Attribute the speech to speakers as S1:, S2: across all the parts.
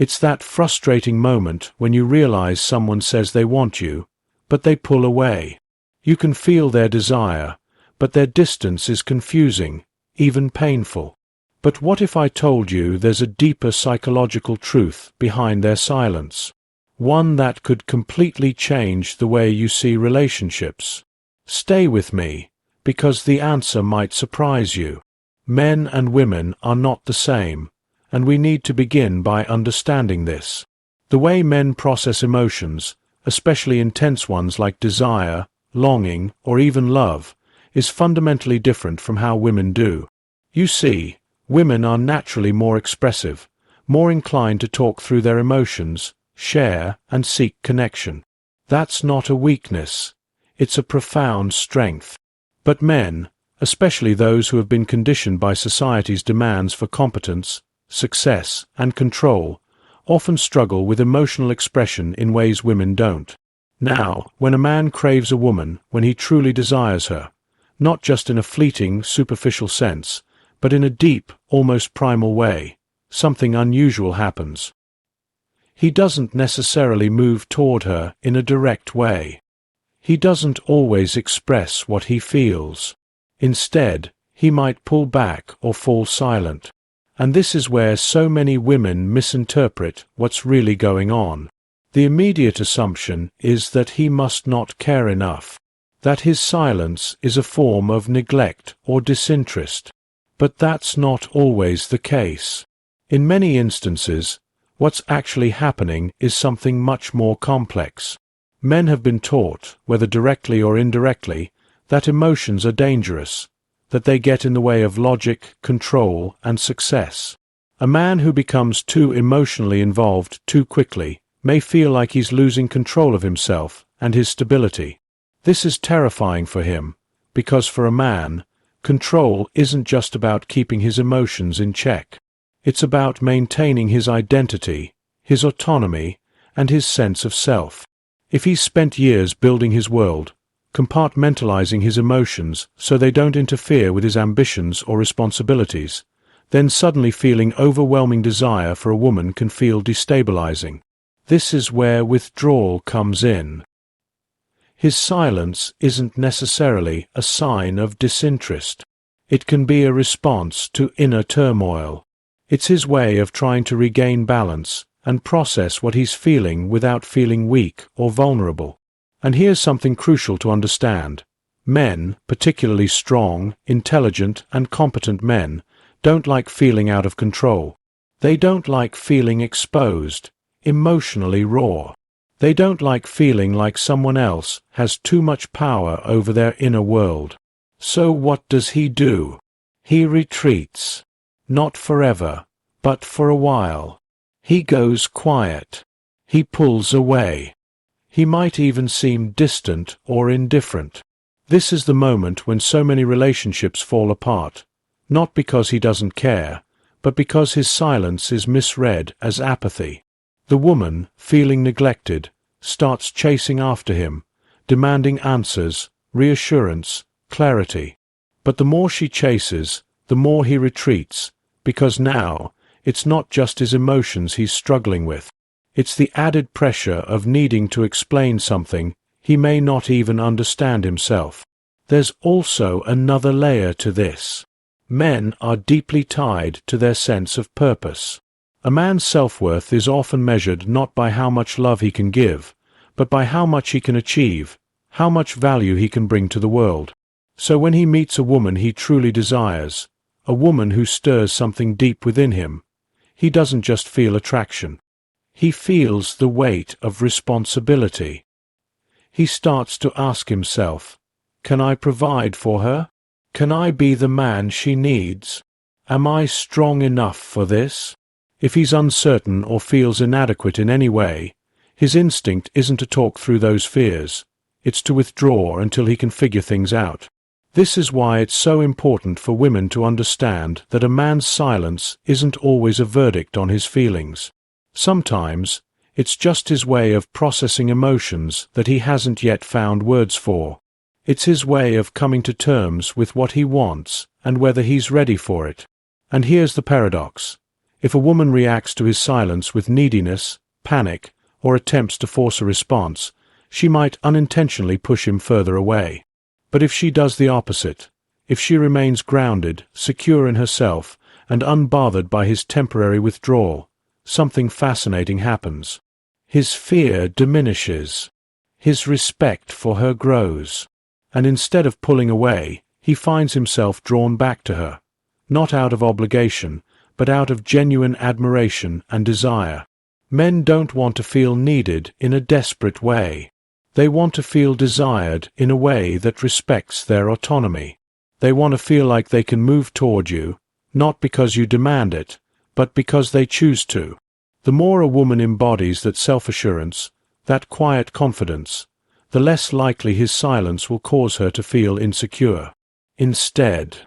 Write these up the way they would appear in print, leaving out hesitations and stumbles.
S1: It's that frustrating moment when you realize someone says they want you, but they pull away. You can feel their desire, but their distance is confusing, even painful. But what if I told you there's a deeper psychological truth behind their silence? One that could completely change the way you see relationships. Stay with me, because the answer might surprise you. Men and women are not the same, and we need to begin by understanding this. The way men process emotions, especially intense ones like desire, longing, or even love, is fundamentally different from how women do. You see, women are naturally more expressive, more inclined to talk through their emotions, share, and seek connection. That's not a weakness. It's a profound strength. But men, especially those who have been conditioned by society's demands for competence, success, and control, often struggle with emotional expression in ways women don't. Now, when a man craves a woman, when he truly desires her, not just in a fleeting, superficial sense, but in a deep, almost primal way, something unusual happens. He doesn't necessarily move toward her in a direct way. He doesn't always express what he feels. Instead, he might pull back or fall silent. And this is where so many women misinterpret what's really going on. The immediate assumption is that he must not care enough, that his silence is a form of neglect or disinterest. But that's not always the case. In many instances, what's actually happening is something much more complex. Men have been taught, whether directly or indirectly, that emotions are dangerous, that they get in the way of logic, control, and success. A man who becomes too emotionally involved too quickly may feel like he's losing control of himself and his stability. This is terrifying for him, because for a man, control isn't just about keeping his emotions in check. It's about maintaining his identity, his autonomy, and his sense of self. If he's spent years building his world, compartmentalizing his emotions so they don't interfere with his ambitions or responsibilities, then suddenly feeling overwhelming desire for a woman can feel destabilizing. This is where withdrawal comes in. His silence isn't necessarily a sign of disinterest. It can be a response to inner turmoil. It's his way of trying to regain balance and process what he's feeling without feeling weak or vulnerable. And here's something crucial to understand. Men, particularly strong, intelligent, and competent men, don't like feeling out of control. They don't like feeling exposed, emotionally raw. They don't like feeling like someone else has too much power over their inner world. So what does he do? He retreats. Not forever, but for a while. He goes quiet. He pulls away. He might even seem distant or indifferent. This is the moment when so many relationships fall apart, not because he doesn't care, but because his silence is misread as apathy. The woman, feeling neglected, starts chasing after him, demanding answers, reassurance, clarity. But the more she chases, the more he retreats, because now it's not just his emotions he's struggling with. It's the added pressure of needing to explain something he may not even understand himself. There's also another layer to this. Men are deeply tied to their sense of purpose. A man's self-worth is often measured not by how much love he can give, but by how much he can achieve, how much value he can bring to the world. So when he meets a woman he truly desires, a woman who stirs something deep within him, he doesn't just feel attraction. He feels the weight of responsibility. He starts to ask himself, can I provide for her? Can I be the man she needs? Am I strong enough for this? If he's uncertain or feels inadequate in any way, his instinct isn't to talk through those fears. It's to withdraw until he can figure things out. This is why it's so important for women to understand that a man's silence isn't always a verdict on his feelings. Sometimes, it's just his way of processing emotions that he hasn't yet found words for. It's his way of coming to terms with what he wants and whether he's ready for it. And here's the paradox. If a woman reacts to his silence with neediness, panic, or attempts to force a response, she might unintentionally push him further away. But if she does the opposite, if she remains grounded, secure in herself, and unbothered by his temporary withdrawal, something fascinating happens. His fear diminishes. His respect for her grows. And instead of pulling away, he finds himself drawn back to her, not out of obligation, but out of genuine admiration and desire. Men don't want to feel needed in a desperate way. They want to feel desired in a way that respects their autonomy. They want to feel like they can move toward you, not because you demand it, but because they choose to. The more a woman embodies that self-assurance, that quiet confidence, the less likely his silence will cause her to feel insecure. Instead,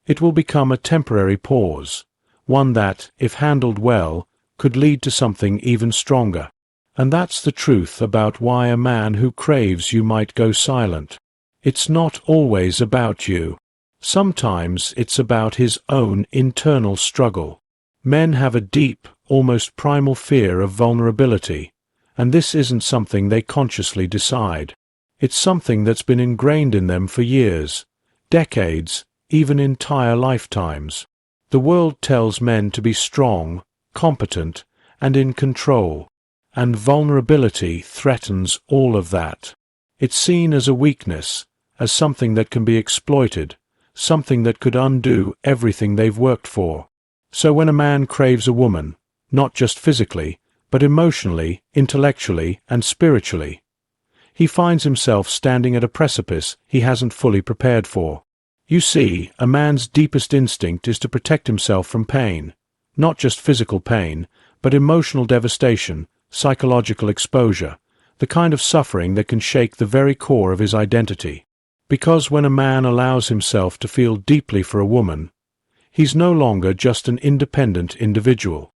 S1: it will become a temporary pause, one that, if handled well, could lead to something even stronger. And that's the truth about why a man who craves you might go silent. It's not always about you. Sometimes it's about his own internal struggle. Men have a deep, almost primal fear of vulnerability, and this isn't something they consciously decide. It's something that's been ingrained in them for years, decades, even entire lifetimes. The world tells men to be strong, competent, and in control, and vulnerability threatens all of that. It's seen as a weakness, as something that can be exploited, something that could undo everything they've worked for. So when a man craves a woman, not just physically, but emotionally, intellectually, and spiritually, he finds himself standing at a precipice he hasn't fully prepared for. You see, a man's deepest instinct is to protect himself from pain, not just physical pain, but emotional devastation, psychological exposure, the kind of suffering that can shake the very core of his identity. Because when a man allows himself to feel deeply for a woman, he's no longer just an independent individual.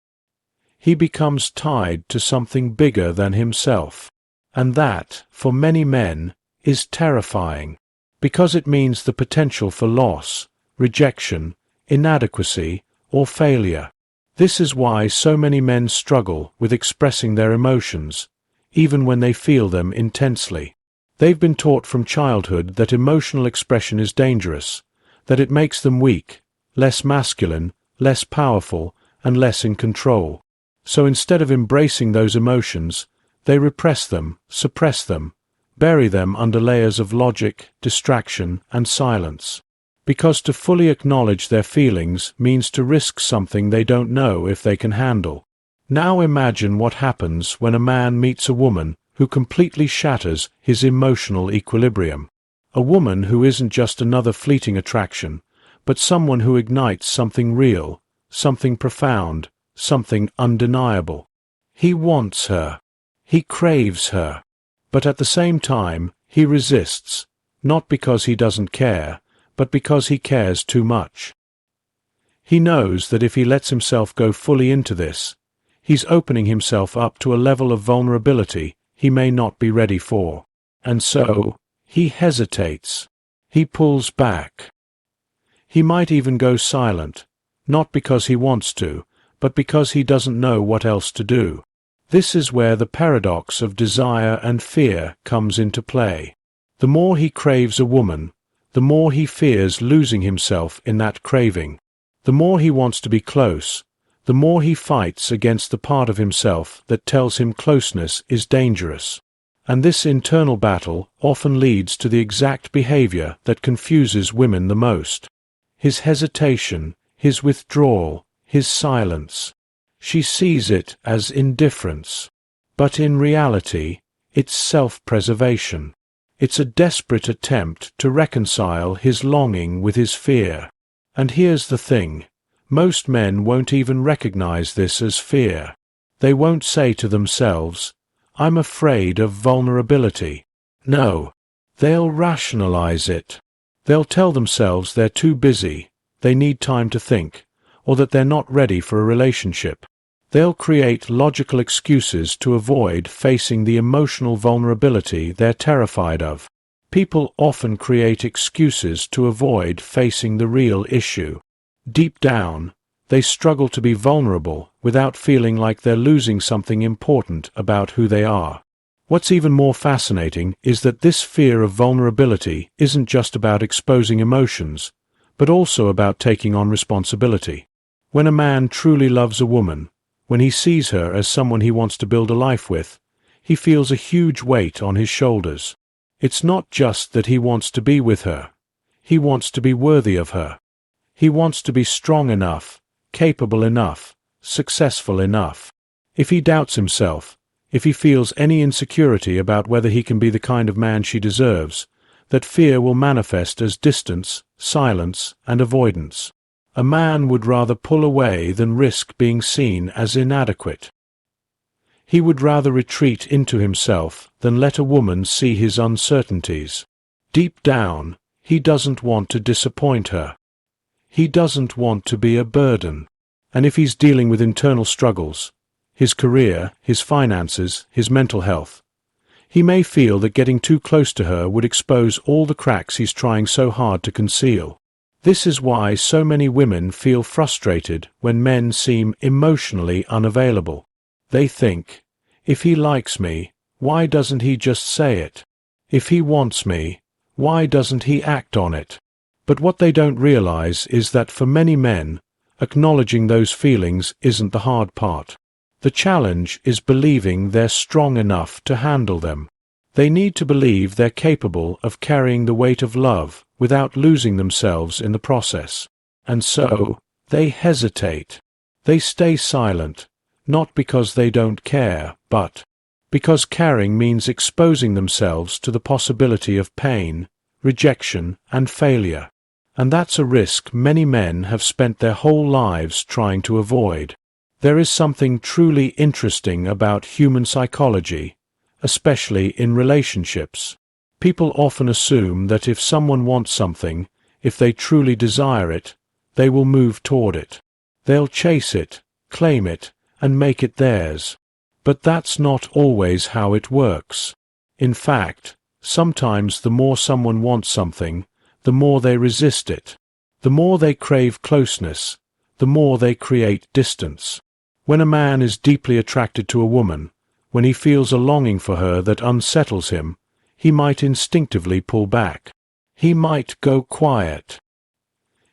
S1: He becomes tied to something bigger than himself. And that, for many men, is terrifying, because it means the potential for loss, rejection, inadequacy, or failure. This is why so many men struggle with expressing their emotions, even when they feel them intensely. They've been taught from childhood that emotional expression is dangerous, that it makes them weak, less masculine, less powerful, and less in control. So instead of embracing those emotions, they repress them, suppress them, bury them under layers of logic, distraction, and silence. Because to fully acknowledge their feelings means to risk something they don't know if they can handle. Now imagine what happens when a man meets a woman who completely shatters his emotional equilibrium. A woman who isn't just another fleeting attraction, but someone who ignites something real, something profound, something undeniable. He wants her. He craves her. But at the same time, he resists, not because he doesn't care, but because he cares too much. He knows that if he lets himself go fully into this, he's opening himself up to a level of vulnerability he may not be ready for. And so, he hesitates. He pulls back. He might even go silent, not because he wants to, but because he doesn't know what else to do. This is where the paradox of desire and fear comes into play. The more he craves a woman, the more he fears losing himself in that craving. The more he wants to be close, the more he fights against the part of himself that tells him closeness is dangerous. And this internal battle often leads to the exact behavior that confuses women the most. His hesitation, his withdrawal, his silence. She sees it as indifference. But in reality, it's self-preservation. It's a desperate attempt to reconcile his longing with his fear. And here's the thing. Most men won't even recognize this as fear. They won't say to themselves, "I'm afraid of vulnerability." No, they'll rationalize it. They'll tell themselves they're too busy, they need time to think, or that they're not ready for a relationship. They'll create logical excuses to avoid facing the emotional vulnerability they're terrified of. People often create excuses to avoid facing the real issue. Deep down, They struggle to be vulnerable without feeling like they're losing something important about who they are. What's even more fascinating is that this fear of vulnerability isn't just about exposing emotions, but also about taking on responsibility. When a man truly loves a woman, when he sees her as someone he wants to build a life with, he feels a huge weight on his shoulders. It's not just that he wants to be with her. He wants to be worthy of her. He wants to be strong enough, capable enough, successful enough. If he doubts himself, if he feels any insecurity about whether he can be the kind of man she deserves, that fear will manifest as distance, silence, and avoidance. A man would rather pull away than risk being seen as inadequate. He would rather retreat into himself than let a woman see his uncertainties. Deep down, he doesn't want to disappoint her. He doesn't want to be a burden. And if he's dealing with internal struggles, his career, his finances, his mental health, he may feel that getting too close to her would expose all the cracks he's trying so hard to conceal. This is why so many women feel frustrated when men seem emotionally unavailable. They think, if he likes me, why doesn't he just say it? If he wants me, why doesn't he act on it? But what they don't realize is that for many men, acknowledging those feelings isn't the hard part. The challenge is believing they're strong enough to handle them. They need to believe they're capable of carrying the weight of love without losing themselves in the process. And so, they hesitate. They stay silent, not because they don't care, but because caring means exposing themselves to the possibility of pain, rejection, and failure. And that's a risk many men have spent their whole lives trying to avoid. There is something truly interesting about human psychology, especially in relationships. People often assume that if someone wants something, if they truly desire it, they will move toward it. They'll chase it, claim it, and make it theirs. But that's not always how it works. In fact, sometimes the more someone wants something, the more they resist it. The more they crave closeness, the more they create distance. When a man is deeply attracted to a woman, when he feels a longing for her that unsettles him, he might instinctively pull back. He might go quiet.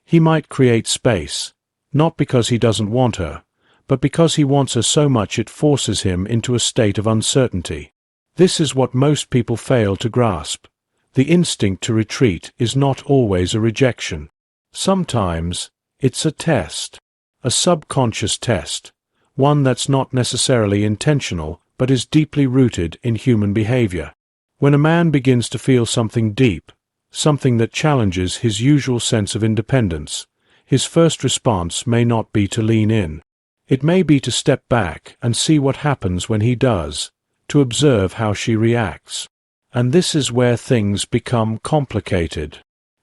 S1: He might create space, not because he doesn't want her, but because he wants her so much it forces him into a state of uncertainty. This is what most people fail to grasp. The instinct to retreat is not always a rejection. Sometimes it's a test, a subconscious test, one that's not necessarily intentional but is deeply rooted in human behavior. When a man begins to feel something deep, something that challenges his usual sense of independence, his first response may not be to lean in. It may be to step back and see what happens when he does, to observe how she reacts. And this is where things become complicated.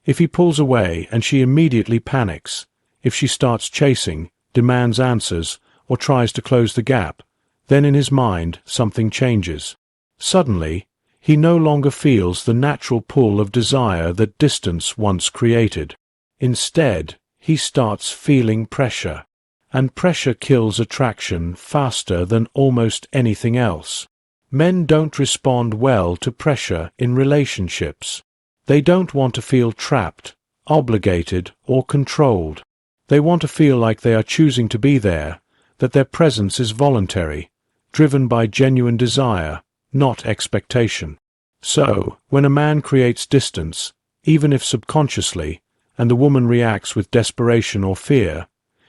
S1: If he pulls away and she immediately panics, if she starts chasing, demands answers, or tries to close the gap, then in his mind something changes. Suddenly, he no longer feels the natural pull of desire that distance once created. Instead, he starts feeling pressure. And pressure kills attraction faster than almost anything else. Men don't respond well to pressure in relationships. They don't want to feel trapped, obligated, or controlled. They want to feel like they are choosing to be there, that their presence is voluntary, driven by genuine desire, not expectation. So, when a man creates distance, even if subconsciously, and the woman reacts with desperation or fear,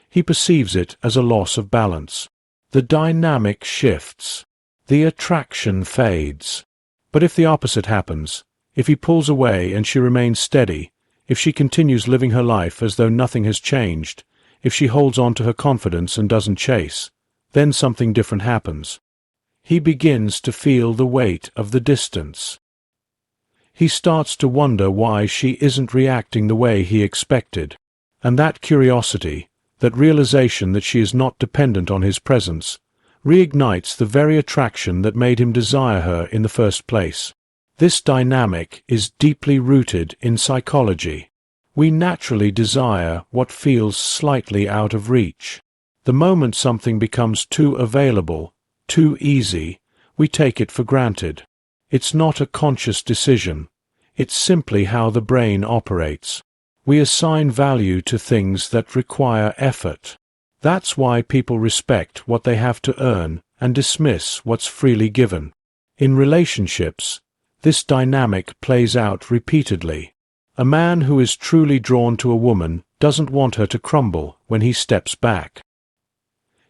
S1: he perceives it as a loss of balance. The dynamic shifts. The attraction fades. But if the opposite happens, if he pulls away and she remains steady, if she continues living her life as though nothing has changed, if she holds on to her confidence and doesn't chase, then something different happens. He begins to feel the weight of the distance. He starts to wonder why she isn't reacting the way he expected. And that curiosity, that realization that she is not dependent on his presence, reignites the very attraction that made him desire her in the first place. This dynamic is deeply rooted in psychology. We naturally desire what feels slightly out of reach. The moment something becomes too available, too easy, we take it for granted. It's not a conscious decision. It's simply how the brain operates. We assign value to things that require effort. That's why people respect what they have to earn and dismiss what's freely given. In relationships, this dynamic plays out repeatedly. A man who is truly drawn to a woman doesn't want her to crumble when he steps back.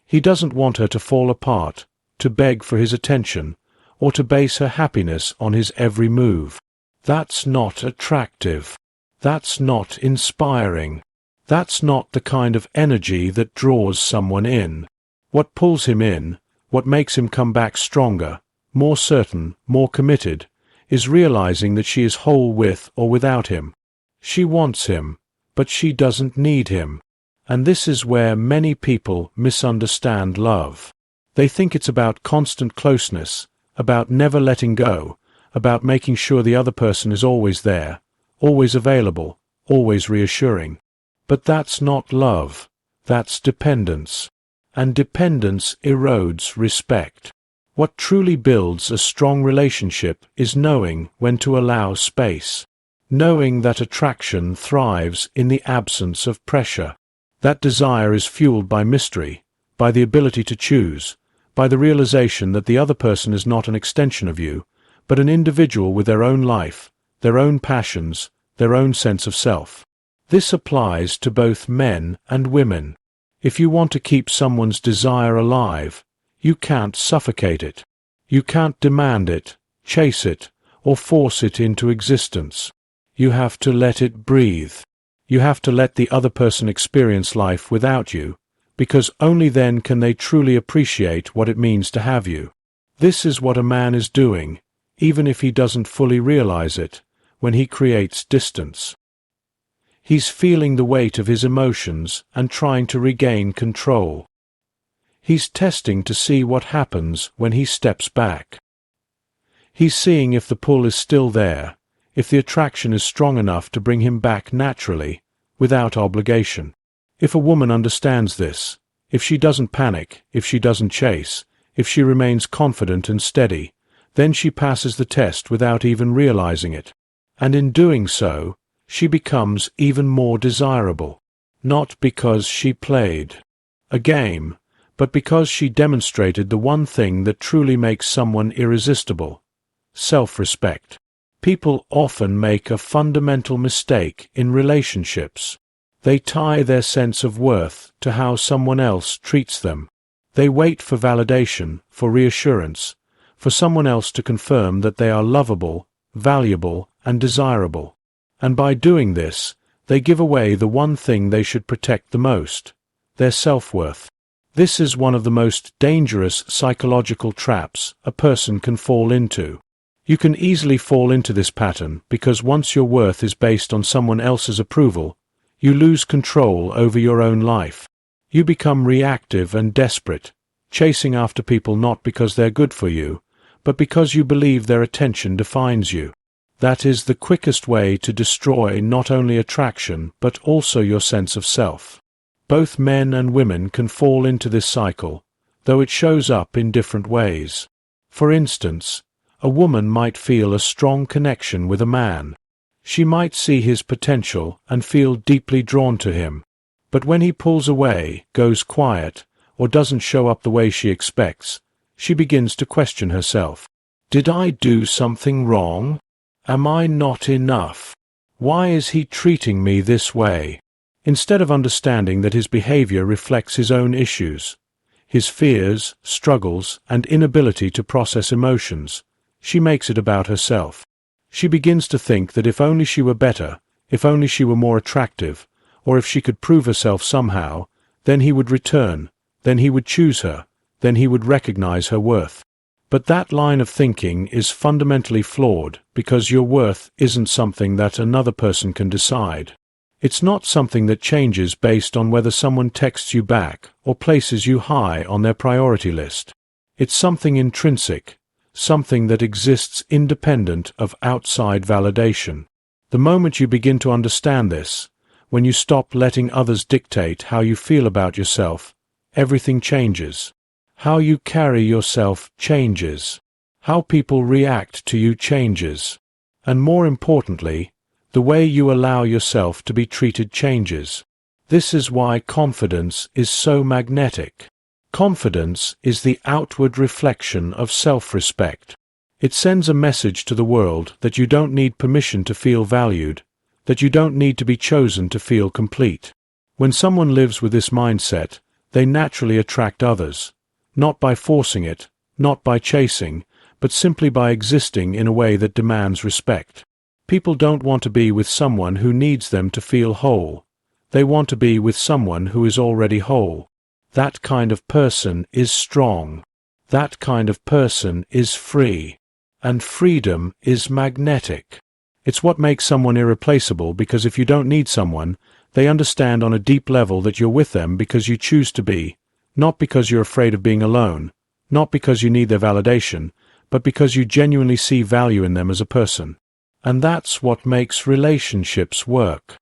S1: He doesn't want her to fall apart, to beg for his attention, or to base her happiness on his every move. That's not attractive. That's not inspiring. That's not the kind of energy that draws someone in. What pulls him in, what makes him come back stronger, more certain, more committed, is realizing that she is whole with or without him. She wants him, but she doesn't need him. And this is where many people misunderstand love. They think it's about constant closeness, about never letting go, about making sure the other person is always there, always available, always reassuring. But that's not love. That's dependence. And dependence erodes respect. What truly builds a strong relationship is knowing when to allow space. Knowing that attraction thrives in the absence of pressure. That desire is fueled by mystery, by the ability to choose, by the realization that the other person is not an extension of you, but an individual with their own life, their own passions, their own sense of self. This applies to both men and women. If you want to keep someone's desire alive, you can't suffocate it. You can't demand it, chase it, or force it into existence. You have to let it breathe. You have to let the other person experience life without you, because only then can they truly appreciate what it means to have you. This is what a man is doing, even if he doesn't fully realize it, when he creates distance. He's feeling the weight of his emotions and trying to regain control. He's testing to see what happens when he steps back. He's seeing if the pull is still there, if the attraction is strong enough to bring him back naturally, without obligation. If a woman understands this, if she doesn't panic, if she doesn't chase, if she remains confident and steady, then she passes the test without even realizing it. And in doing so, she becomes even more desirable, not because she played a game, but because she demonstrated the one thing that truly makes someone irresistible: self-respect. People often make a fundamental mistake in relationships. They tie their sense of worth to how someone else treats them. They wait for validation, for reassurance, for someone else to confirm that they are lovable, valuable, and desirable. And by doing this, they give away the one thing they should protect the most: their self-worth. This is one of the most dangerous psychological traps a person can fall into. You can easily fall into this pattern because once your worth is based on someone else's approval, you lose control over your own life. You become reactive and desperate, chasing after people not because they're good for you, but because you believe their attention defines you. That is the quickest way to destroy not only attraction but also your sense of self. Both men and women can fall into this cycle, though it shows up in different ways. For instance, a woman might feel a strong connection with a man. She might see his potential and feel deeply drawn to him. But when he pulls away, goes quiet, or doesn't show up the way she expects, she begins to question herself. Did I do something wrong? Am I not enough? Why is he treating me this way? Instead of understanding that his behavior reflects his own issues, his fears, struggles, and inability to process emotions, she makes it about herself. She begins to think that if only she were better, if only she were more attractive, or if she could prove herself somehow, then he would return, then he would choose her, then he would recognize her worth. But that line of thinking is fundamentally flawed because your worth isn't something that another person can decide. It's not something that changes based on whether someone texts you back or places you high on their priority list. It's something intrinsic, something that exists independent of outside validation. The moment you begin to understand this, when you stop letting others dictate how you feel about yourself, everything changes. How you carry yourself changes. How people react to you changes. And more importantly, the way you allow yourself to be treated changes. This is why confidence is so magnetic. Confidence is the outward reflection of self-respect. It sends a message to the world that you don't need permission to feel valued, that you don't need to be chosen to feel complete. When someone lives with this mindset, they naturally attract others, not by forcing it, not by chasing, but simply by existing in a way that demands respect. People don't want to be with someone who needs them to feel whole. They want to be with someone who is already whole. That kind of person is strong. That kind of person is free. And freedom is magnetic. It's what makes someone irreplaceable, because if you don't need someone, they understand on a deep level that you're with them because you choose to be, not because you're afraid of being alone, not because you need their validation, but because you genuinely see value in them as a person. And that's what makes relationships work.